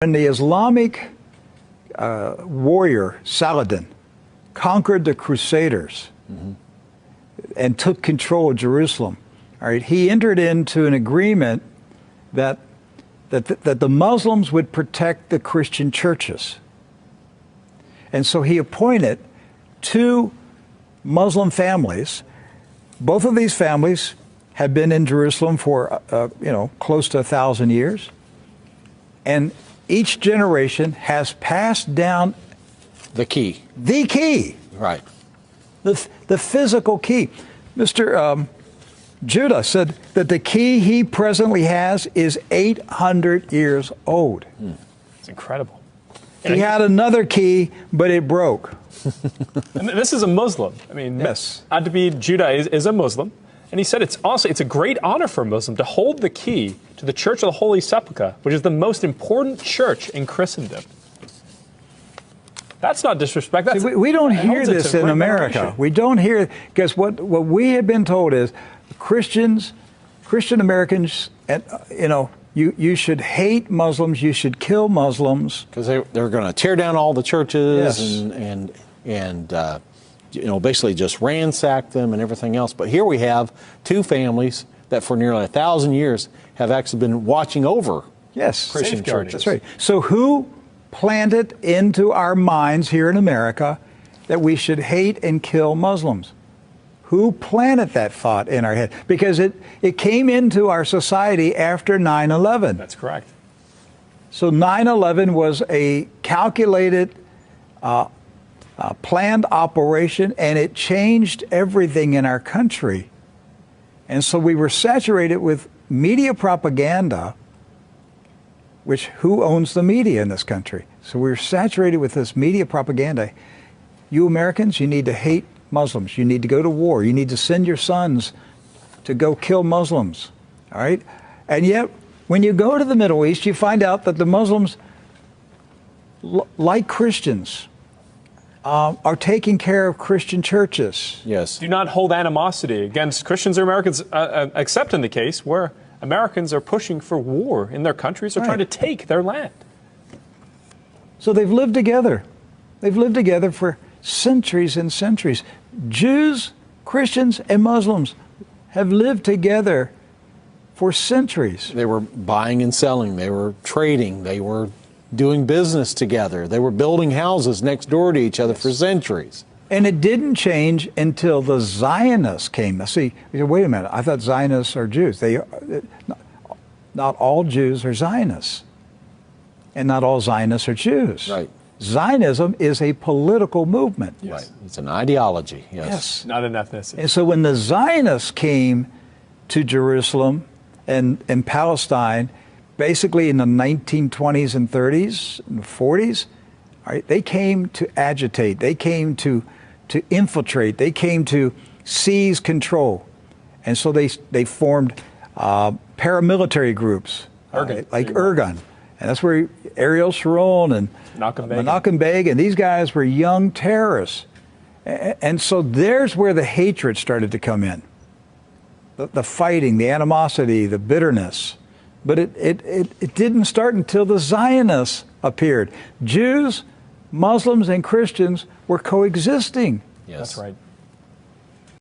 When the Islamic warrior Saladin conquered the Crusaders and took control of Jerusalem, all right, he entered into an agreement that the Muslims would protect the Christian churches. And so he appointed two Muslim families. Both of these families had been in Jerusalem for, close to 1,000 years. And each generation has passed down the key. The key. Right. The physical key. Mr. Judah said that the key he presently has is 800 years old. It's incredible. He had another key, but it broke. And this is a Muslim. I mean, yes. Abdul Judah is a Muslim. And he said it's a great honor for a Muslim to hold the key to the Church of the Holy Sepulchre, which is the most important church in Christendom. That's not disrespect. See, we don't hear this in America. We don't hear, because what we have been told is Christian Americans, you should hate Muslims, you should kill Muslims. Because they're going to tear down all the churches yes. and basically just ransack them and everything else. But here we have two families that for nearly 1,000 years have actually been watching over Christian churches. That's right. So who planted into our minds here in America that we should hate and kill Muslims? Who planted that thought in our head? Because it came into our society after 9/11. That's correct. So 9/11 was a calculated, planned operation, and it changed everything in our country. And so we were saturated with media propaganda, which who owns the media in this country? So we were saturated with this media propaganda. You Americans, you need to hate Muslims. You need to go to war. You need to send your sons to go kill Muslims. All right? And yet, when you go to the Middle East, you find out that the Muslims, like Christians, are taking care of Christian churches. Yes. Do not hold animosity against Christians or Americans, except in the case where Americans are pushing for war in their countries or trying to take their land. So they've lived together. They've lived together for centuries and centuries. Jews, Christians, and Muslims have lived together for centuries. They were buying and selling. They were trading. They were doing business together. They were building houses next door to each other for centuries. And it didn't change until the Zionists came. Now, see, you say, wait a minute, I thought Zionists are Jews. Not all Jews are Zionists. And not all Zionists are Jews. Right. Zionism is a political movement. Yes. Right. It's an ideology. Yes. Not an ethnicity. And so when the Zionists came to Jerusalem and Palestine, basically in the 1920s and 30s and 40s, all right, they came to agitate. They came to infiltrate. They came to seize control. And so they formed paramilitary groups, like Irgun. And that's where Ariel Sharon and Menachem Begin, and these guys were young terrorists. And so there's where the hatred started to come in. The fighting, the animosity, the bitterness. But it didn't start until the Zionists appeared. Jews, Muslims, and Christians were coexisting. Yes. That's right.